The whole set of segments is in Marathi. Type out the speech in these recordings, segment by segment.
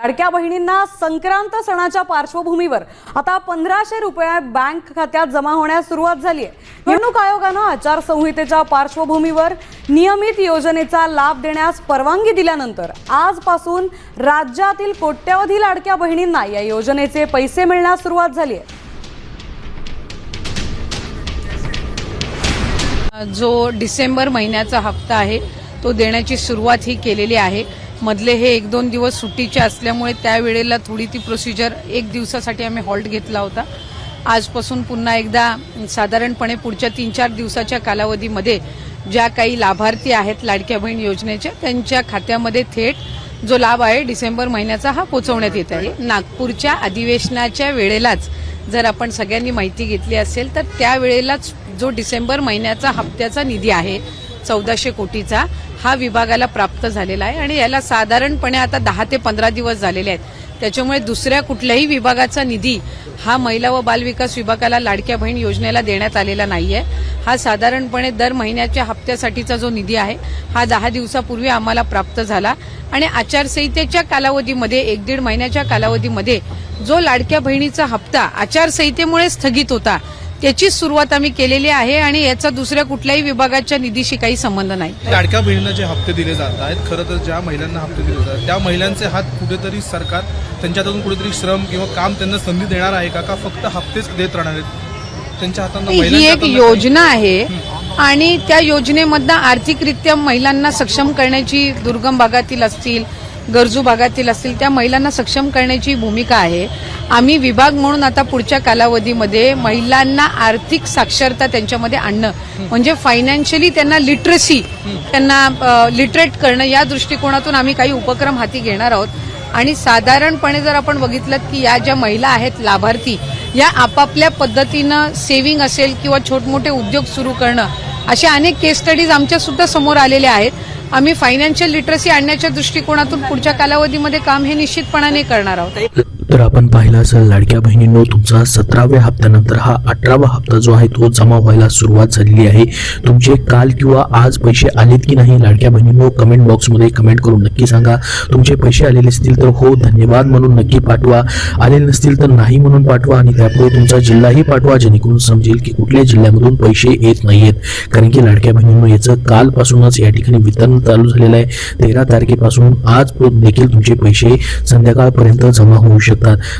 लाडक्या बहिणींना संक्रांत सणाच्या पार्श्वभूमीवर आता 1500 रुपये बँक खात्यात जमा होण्यास सुरुवात झाली आहे। निवडणूक आयोगाने आचारसंहितेच्या पार्श्वभूमीवर नियमित योजनेचा लाभ देण्यास परवानगी दिल्यानंतर आजपासून राज्यातील कोट्यवधी लाडक्या बहिणींना या योजनेचे पैसे मिळण्यास सुरुवात झाली आहे। जो डिसेंबर महिन्याचा हप्ता आहे तो देण्याची सुरुवात ही केलेली आहे। मधले हे 1-2 दिवस सुट्टीचे असल्यामुळे त्यावेळेला थोडी ती प्रोसिजर 1 दिवसासाठी आम्ही हॉल्ट घेतला होता। आजपासून पुन्हा एकदा साधारणपणे पुढच्या 3-4 दिवसाच्या कालावधीमध्ये ज्या काही लाभार्थी आहेत लाडक्या बहीण योजनेच्या त्यांच्या खात्यामध्ये थेट जो लाभ आहे डिसेंबर महिन्याचा हा पोहोचवण्यात येत आहे। नागपूरच्या अधिवेशनाच्या वेळेलाच जर आपण सगळ्यांनी माहिती घेतली असेल तर त्यावेळेलाच जो डिसेंबर महिन्याचा हप्त्याचा निधी आहे 1400 कोटीचा हा विभागाला प्राप्त झालेला आहे आणि याला साधारणपणे आता 10 ते 15 दिवस झालेले आहेत। त्याच्यामुळे दुसऱ्या कुठल्याही विभागाचा निधी हा महिला व बालविकास विभागाला लाडक्या बहीण योजनेला देण्यात आलेला नाहीये। हा साधारणपणे दर महिन्याच्या हप्त्यासाठीचा जो निधी आहे हा 10 दिवसापूर्वी आम्हाला प्राप्त झाला आणि आचारसंहितेच्या कालावधीमध्ये 1-1.5 महिन्याच्या कालावधीमध्ये जो लाडक्या बहिणीचा हप्ता आचारसंहितेमुळे स्थगित होता त्याची सुरुवात आम्ही केलेली आहे आणि याचा दुसऱ्या कुठल्याही विभागाच्या निधीशी काही संबंध नाही। लाडक्या बहिणींना जे हप्ते दिले जात आहेत, खरं तर ज्या महिलांना हप्ते दिले जातात त्या महिलांचे हात कुठेतरी सरकार त्यांच्या हातून कुठेतरी श्रम किंवा काम त्यांना संधी देणार आहे का फक्त हप्तेच देत राहणार आहेत त्यांच्या हातांना? ही एक योजना आहे आणि त्या योजनेमधनं आर्थिकरित्या महिलांना सक्षम करण्याची, दुर्गम भागातील असतील गरजू भागातील असतील त्या महिलांना सक्षम करण्याची भूमिका आहे। आम्ही विभाग म्हणून आता पुढच्या कालावधीमध्ये महिलांना आर्थिक साक्षरता त्यांच्यामध्ये आणणं म्हणजे फायनान्शियली त्यांना लिटरसी, त्यांना लिटरेट करणं या दृष्टिकोनातून आम्ही काही उपक्रम हाती घेणार आहोत। आणि साधारणपणे जर आपण बघितलं की या ज्या महिला आहेत लाभार्थी या आपापल्या पद्धतीनं सेव्हिंग असेल किंवा छोटमोठे उद्योग सुरू करणं अशा अनेक केस स्टडीज आमच्या सुद्धा समोर आलेल्या आहेत। आम्ही फायनान्शियल लिटरसी आणण्याच्या दृष्टिकोनातून पुढच्या कालावधीमध्ये काम हे निश्चितपणाने करणार आहोत। तर आपण पाहिलं असेल लाडक्या बहिणींनो, तुमचा 17व्या हप्त्यानंतर हा 18वा हप्ता जो आहे तो जमा व्हायला सुरुवात झालेली आहे। तुमचे काल किंवा आज पैसे आलेत की नाही लाडक्या बहिणींनो कमेंट बॉक्समध्ये कमेंट करून नक्की सांगा। तुमचे पैसे आलेले असतील तर हो धन्यवाद म्हणून नक्की पाठवा, आलेले नसतील तर नाही म्हणून पाठवा आणि त्यापुढे तुमचा जिल्हाही पाठवा जेणेकरून समजेल की कुठल्या जिल्ह्यामधून पैसे येत नाहीयेत। कारण की लाडक्या बहिणींनो याचं कालपासूनच या ठिकाणी वितरण चालू झालेलं आहे। 13 तारखेपासून आज देखील तुमचे पैसे संध्याकाळपर्यंत जमा होऊ शकतात।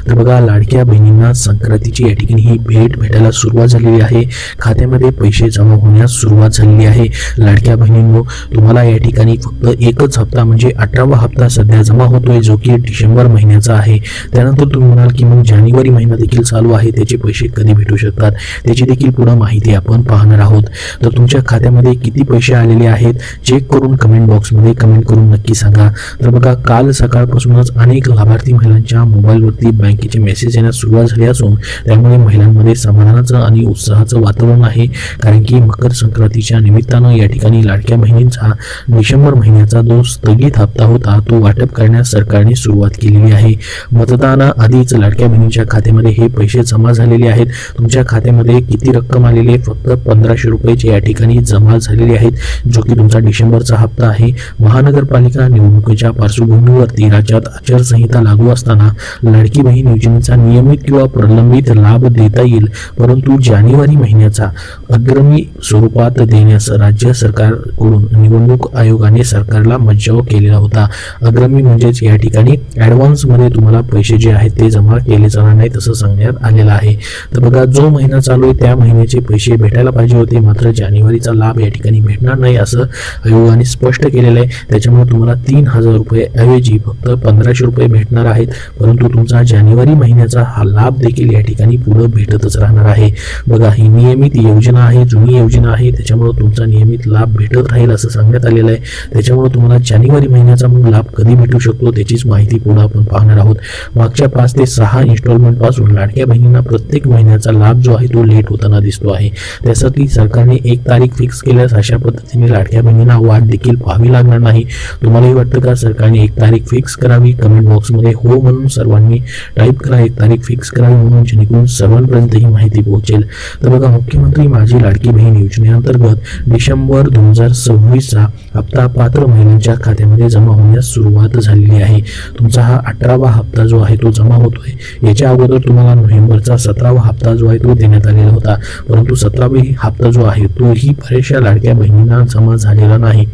तर बघा लाडक्या बहिणींना संक्रांतीची या ठिकाणी ही भेट भेटायला सुरुवात झालेली आहे। खात्यामध्ये पैसे जमा होण्यास सुरुवात झालेली आहे। लाडक्या बहिणींनो तुम्हाला या ठिकाणी फक्त एकच हप्ता म्हणजे 18वा हप्ता सध्या जमा होतोय जो की डिसेंबर महिन्याचा आहे। त्यानंतर तुम्ही म्हणाल की मग जानेवारी महिना देखील चालू आहे, त्याचे पैसे कधी भेटू शकतात त्याची देखील पुढे माहिती आपण पाहणार आहोत। तर तुमच्या खात्यामध्ये किती पैसे आलेले आहेत चेक करून कमेंट बॉक्समध्ये कमेंट करून नक्की सांगा। तर बघा काल सकाळपासूनच अनेक लाभार्थी महिलांच्या मोबाईलवरती बँकेचे मेसेज येण्यास सुरुवात झाली असून त्यामुळे महिलांमध्ये समाधानाचं आणि उत्साहाचं वातावरण आहे। कारण की मकर संक्रांतीच्या निमित्तानं या ठिकाणी लाडक्या बहिणींचा डिसेंबर महिन्याचा जो स्थगित हप्ता होता तो वाटप करण्यास सरकारने सुरुवात केलेली आहे। मतदानाआधीच लाडक्या बहिणींच्या खात्यामध्ये हे पैसे जमा झालेले आहेत। तुमच्या खात्यामध्ये किती रक्कम आलेली आहे? फक्त 1500 रुपयाचे या ठिकाणी जमा झालेले आहेत जो की तुमचा डिसेंबरचा हप्ता आहे। महानगरपालिका निवडणुकीच्या पार्श्वभूमीवरती राज्यात आचारसंहिता लागू असताना लाडकी बहीण योजनेचा नियमित किंवा प्रलंबित लाभ देता येईल, परंतु जानेवारी महिन्याचा अग्रिमी स्वरूपात देण्यास राज्य सरकारकडून निवडणूक आयोगाने सरकारला मज्जाव केलेला होता। अग्रिमी म्हणजेच या ठिकाणी ऍडव्हान्स मध्ये तुम्हाला पैसे जे आहेत ते जमा केले जाणार नाही असं सांगण्यात आलेलं आहे। तर बघा जो महिना चालू आहे त्या महिन्याचे पैसे भेटायला पाहिजे होते, मात्र जानेवारीचा लाभ या ठिकाणी भेटणार नाही असं आयोगाने स्पष्ट केलेलं आहे। त्याच्यामुळे तुम्हाला 3000 रुपये ऐवजी फक्त 1500 रुपये भेटणार आहेत, परंतु तुमचा जानेवारी महिन्याचा हा लाभ देखील या ठिकाणी पुढे भेटतच राहणार आहे। बघा ही नियमित योजना आहे, जुनी योजना आहे, त्याच्यामुळे तुमचा नियमित लाभ भेटत राहील असं सांगण्यात आलेलं आहे। त्याच्यामुळे तुम्हाला जानेवारी महिन्याचा मग लाभ कधी भेटू शकतो त्याचीच माहिती पुढे आपण पाहणार आहोत। मागच्या 5 ते 6 इन्स्टॉलमेंट पासून लाडक्या बहिणींना प्रत्येक महिन्याचा लाभ जो आहे तो लेट होताना दिसतो आहे। त्यासाठी सरकारने एक तारीख फिक्स केल्यास अशा पद्धतीने लाडक्या बहिणींना वाट देखील पाहावी लागणार नाही। तुम्हालाही वाटतं का सरकारने एक तारीख फिक्स करावी? कमेंट बॉक्समध्ये हो म्हणून सर्वांनी तुम्ही टाईप करा, एक तारीख फिक्स करा म्हणून, जेणेकरून सर्वांपर्यंत ही माहिती पोहोचेल. तर बघा, मुख्यमंत्री माझी लाडकी बहीण योजनेअंतर्गत डिसेंबर 2026चा हप्ता पात्र महिलांच्या खात्यामध्ये जमा होण्यास सुरुवात झालेली आहे. तुमचा हा 18वा हप्ता जो आहे तो जमा होतोय. याच्या अगोदर तुम्हाला नोव्हेंबरचा 17वा हप्ता जो आहे तो देण्यात आलेला होता, परंतु 17वा हप्ता जो आहे तोही बऱ्याचशा लाडक्या बहिणींना जमा झालेला नाही.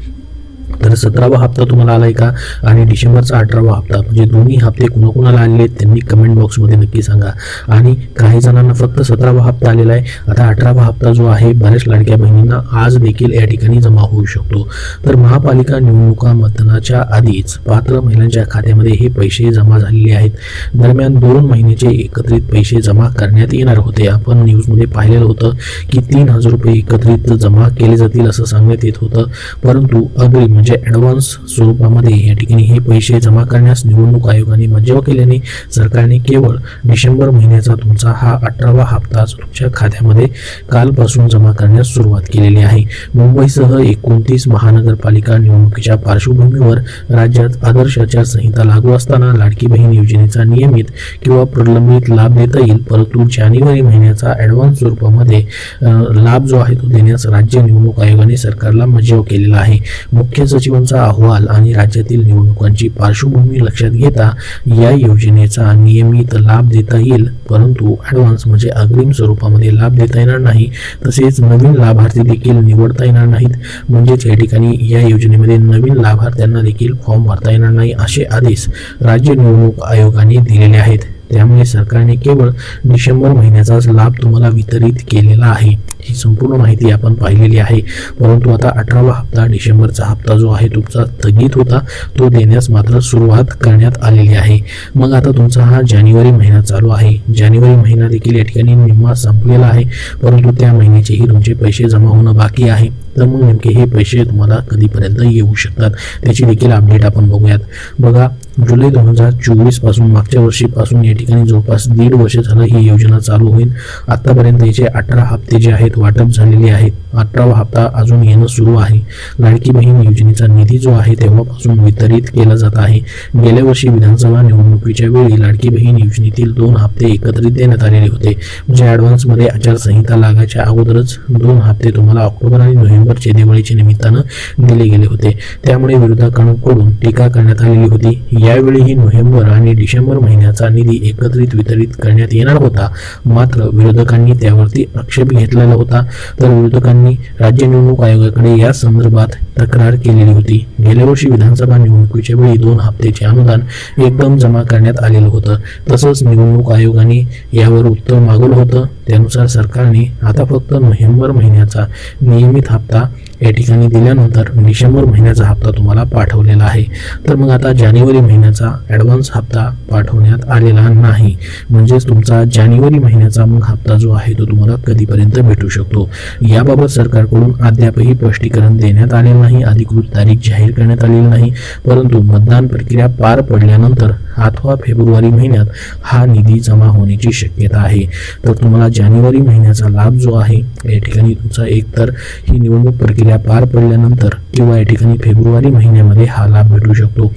तर 17वा हप्ता तुम्हाला आलाय का आणि डिसेंबरचा 18वा हप्ता, म्हणजे दोन्ही हप्ते कुणाकुणाला आलेले त्यांनी कमेंट बॉक्समध्ये नक्की सांगा. आणि काही जणांना फक्त 17वा हप्ता आलेला आहे. आता 18वा हप्ता जो आहे बऱ्याच लाडक्या बहिणींना आज देखील या ठिकाणी जमा होऊ शकतो. तर महापालिका निवडणुका मतदानाच्या आधीच पात्र महिलांच्या खात्यामध्ये हे पैसे जमा झालेले आहेत. दरम्यान 2 महिन्याचे एकत्रित पैसे जमा करण्यात येणार होते. आपण न्यूजमध्ये पाहिलेलं होतं की 3,000 रुपये एकत्रित जमा केले जातील असं सांगण्यात येत होतं, परंतु अग्रिम म्हणजे ॲडव्हान्स स्वरूपामध्ये या ठिकाणी हे पैसे जमा करण्यास निवडणूक आयोगाने मज्जाव केल्याने सरकारने केवळ डिसेंबर महिन्याचा तुमचा हा 18वा हप्ता तुमच्या खात्यामध्ये कालपासून जमा करण्यास सुरुवात केलेली आहे. मुंबईसह 29 महानगरपालिका निवडणुकीच्या पार्श्वभूमीवर राज्यात आदर्श आचारसंहिता लागू असताना लाडकी बहीण योजनेचा नियमित किंवा प्रलंबित लाभ देता येईल, परंतु जानेवारी महिन्याचा ॲडव्हान्स स्वरूपामध्ये लाभ जो आहे तो देण्यास राज्य निवडणूक आयोगाने सरकारला मज्जाव केलेला आहे. मुख्य सचिवांचा अहवाल आणि राज्यातील निवडणुकांची पार्श्वभूमी लक्षात घेता या योजनेचा नियमित लाभ देता येईल, परंतु ॲडव्हान्स म्हणजे अग्रिम स्वरूपामध्ये लाभ देता येणार नाही. तसेच नवीन लाभार्थी देखील निवडता येणार नाहीत. म्हणजेच या ठिकाणी या योजनेमध्ये नवीन लाभार्थ्यांना देखील फॉर्म भरता येणार नाही असे आदेश राज्य निवडणूक आयोगाने दिलेले आहेत. त्यामुळे सरकारने केवळ डिसेंबर महिन्याचाच लाभ तुम्हाला वितरित केलेला आहे. ही संपूर्ण माहिती आपण पाहिलेली आहे. परंतु आता 18वा हप्ता डिसेंबरचा हप्ता जो आहे तुमचा स्थगित होता तो देण्यास मात्र सुरुवात करण्यात आलेली आहे. मग आता तुमचा हा जानेवारी महिना चालू आहे. जानेवारी महिना देखील या ठिकाणी निम्मा संपलेला आहे, परंतु त्या महिन्याचेही तुमचे पैसे जमा होणं बाकी आहे. तर मग नेमके हे पैसे तुम्हाला कधीपर्यंत येऊ शकतात त्याची देखील अपडेट आपण बघूयात. बघा, जुलै 2024 पासून मागच्या वर्षीपासून या ठिकाणी जवळपास 1.5 वर्ष झालं ही योजना चालू होईल. आतापर्यंत याचे 18 हप्ते जे आहेत वाटप झालेले आहेत. 18वा हप्ता अजून येणं सुरू आहे. लाडकी बहीण योजनेचा निधी जो आहे तेव्हापासून वितरित केला जात आहे. गेल्या वर्षी विधानसभा निवडणुकीच्या वेळी लाडकी बहीण योजनेतील 2 हप्ते एकत्रित देण्यात आलेले होते. म्हणजे ॲडव्हान्समध्ये आचारसंहिता लागायच्या अगोदरच 2 हप्ते तुम्हाला ऑक्टोबर आणि नोव्हेंबरच्या दिवाळीच्या निमित्तानं दिले गेले होते. त्यामुळे विरोधकांकडून टीका करण्यात आलेली होती. यावेळीही नोव्हेंबर आणि डिसेंबर महिन्याचा निधी एकत्रित वितरित करण्यात येणार होता, मात्र विरोधकांनी त्यावरती आक्षेप घेतलेला होता. तर विरोधकांनी राज्य निवडणूक आयोगाकडे या संदर्भात तक्रार केलेली होती. गेल्या वर्षी विधानसभा निवडणुकीच्या वेळी 2 हप्त्याचे अनुदान एकदम जमा करण्यात आलेलं होतं. तसंच निवडणूक आयोगाने यावर उत्तर मागवलं होतं. त्यानुसार सरकारने आता फक्त नोव्हेंबर महिन्याचा नियमित हप्ता या ठिकाणी दिल्यानंतर डिसेंबर महिन्याचा हप्ता तुम्हाला पाठवलेला आहे. तर मग आता जानेवारी महिन्याचा ॲडव्हान्स हप्ता पाठवण्यात आलेला नाही. म्हणजेच तुमचा जानेवारी महिन्याचा मग हप्ता जो आहे तो तुम्हाला कधीपर्यंत भेटू शकतो याबाबत सरकारकडून अद्यापही स्पष्टीकरण देण्यात आलेलं नाही. अधिकृत तारीख जाहीर करण्यात आलेली नाही. परंतु मतदान प्रक्रिया पार पडल्यानंतर अथवा फेब्रुवारी महिन्यात हा निधी जमा होण्याची शक्यता आहे. तर तुम्हाला जानेवारी महिन्याचा लाभ जो आहे या ठिकाणी तुमचा एकतर ही निवडणूक प्रक्रिया पार पडल्यानंतर किंवा या ठिकाणी फेब्रुवारी महिन्यामध्ये हा लाभ भेटू शकतो.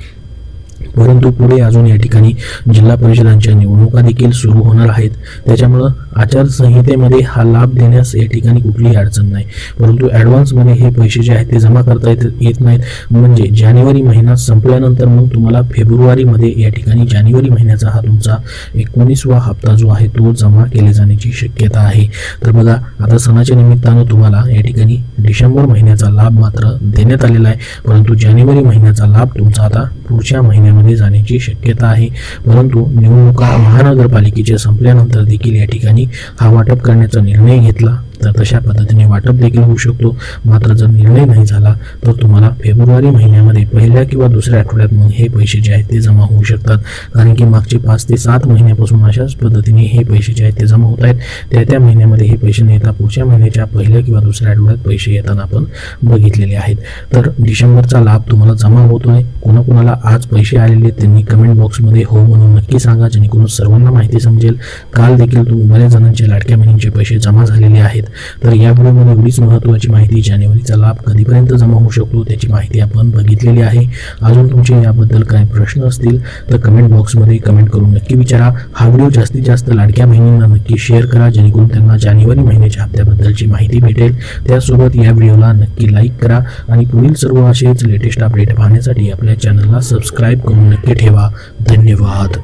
परंतु पुढे अजून या ठिकाणी जिल्हा परिषदांच्या निवडणुका देखील सुरू होणार आहेत. त्याच्यामुळं आचारसंहितेमध्ये हा लाभ देण्यास या ठिकाणी कुठलीही अडचण नाही. परंतु ॲडव्हान्समध्ये हे पैसे जे आहेत ते जमा करता येत नाहीत. म्हणजे जानेवारी महिना संपल्यानंतर मग तुम्हाला फेब्रुवारीमध्ये या ठिकाणी जानेवारी महिन्याचा हा तुमचा 19वा हप्ता जो आहे तो जमा केले जाण्याची शक्यता आहे. तर बघा, आता सणाच्या निमित्तानं तुम्हाला या ठिकाणी डिसेंबर महिन्याचा लाभ मात्र देण्यात आलेला आहे, परंतु जानेवारी महिन्याचा लाभ तुमचा आता पुढच्या महिन्यामध्ये जाण्याची शक्यता आहे. परंतु निवडणुका महानगरपालिकेच्या संपल्यानंतर देखील या ठिकाणी हा वाटप करण्याचा निर्णय घेतला तर तशा पद्धतीने वाटप देखील होऊ शकतो. मात्र जर निर्णय नाही झाला तर तुम्हाला फेब्रुवारी महिन्यामध्ये पहिल्या किंवा दुसऱ्या आठवड्यात मग हे पैसे जे आहेत ते जमा होऊ शकतात. कारण की मागचे 5 ते 7 महिन्यापासून अशाच पद्धतीने हे पैसे जे आहेत ते जमा होत आहेत. त्या महिन्यामध्ये हे पैसे नाही येतात, पुढच्या महिन्याच्या पहिल्या किंवा दुसऱ्या आठवड्यात पैसे येताना आपण बघितलेले आहेत. तर डिसेंबरचा लाभ तुम्हाला जमा होतोय. कोणाकोणाला आज पैसे आलेले त्यांनी कमेंट बॉक्समध्ये हो म्हणून नक्की सांगा, जेणेकरून सर्वांना माहिती समजेल. काल देखील बऱ्याच जणांच्या लाडक्या बहिणींचे पैसे जमा झालेले आहेत. तर या व्हिडिओमध्ये एवढीच महत्त्वाची माहिती, जानेवारीचा लाभ कधीपर्यंत जमा होऊ शकतो त्याची माहिती आपण बघितलेली आहे. अजून तुमचे याबद्दल काय प्रश्न असतील तर कमेंट बॉक्समध्ये कमेंट करून नक्की विचारा. हा व्हिडिओ जास्तीत जास्त लाडक्या बहिणींना नक्की शेअर करा, जेणेकरून त्यांना जानेवारी महिन्याच्या हप्त्याबद्दलची माहिती भेटेल. त्यासोबत या व्हिडिओला नक्की लाईक करा आणि पुढील सर्व असेच लेटेस्ट अपडेट पाहण्यासाठी आपल्या चॅनलला सबस्क्राईब करून नक्की ठेवा. धन्यवाद.